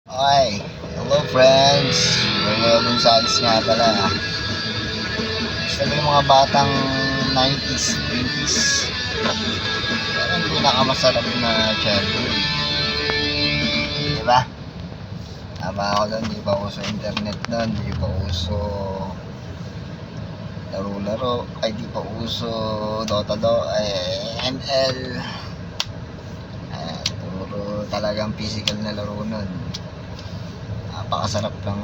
Okay, hello friends. Romeo Gonzales nga pala. Gusto mo yung mga batang 90s, 20s. Yan ang pinakamasarap na childhood. Diba? Tama ako doon, di pa uso internet doon, di pa uso laro-laro, ay di pa uso Dota ML. Puro talagang physical na laro nun. Napakasarap lang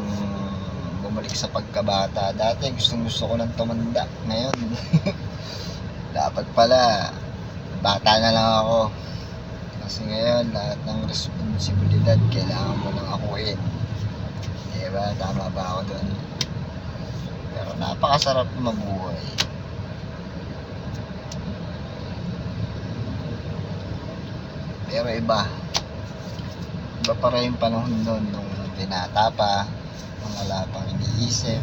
bumalik sa pagkabata. Dati gusto ko nang tumanda. Ngayon dapat pala bata na lang ako, kasi ngayon lahat ng responsibilidad kailangan mo nang akuin. Diba? Tama ba ako dun? Pero napakasarap mabuhay. Pero iba pa rin yung panahon nun, nung binata pa, nung wala pang iniisip,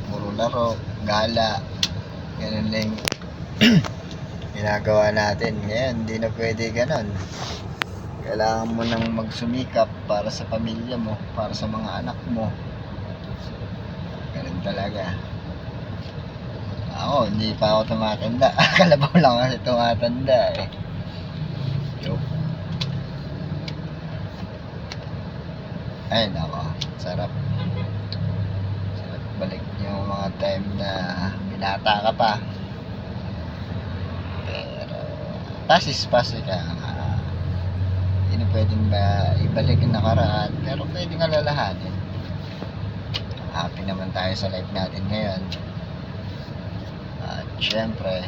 puro laro, gala, ganun lang ginagawa natin. Ngayon hindi na pwede ganun. Kailangan mo nang magsumikap para sa pamilya mo, para sa mga anak mo. Ganun talaga. Ako hindi pa ako tumatanda. Kalabaw lang kasi tumatanda eh. Joke. Ay nako, sarap balik yung mga time na binata ka pa. Pero pasis-pasi ka. Hindi pwedeng ba ibalik yung nakaraan, pero pwedeng alalahanin. Happy naman tayo sa life natin ngayon. At syempre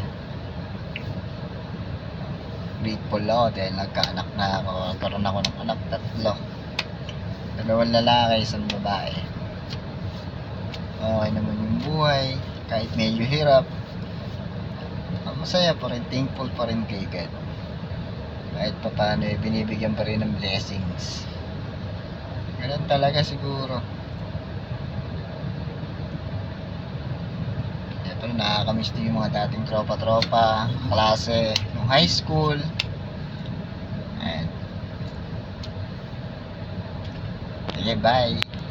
grateful ako dahil nagkaanak na ako. Nagkaroon ako ng anak, 3. 2 lalaki, 1 babae. Okay naman yung buhay, kahit medyo hirap. Masaya pa rin, thankful pa rin kay God. Kahit pa paano binibigyan pa rin ng blessings. Ganun talaga siguro. Siyempre nakakamiss din yung mga dating tropa-tropa, klase, nung high school. And sige, bye.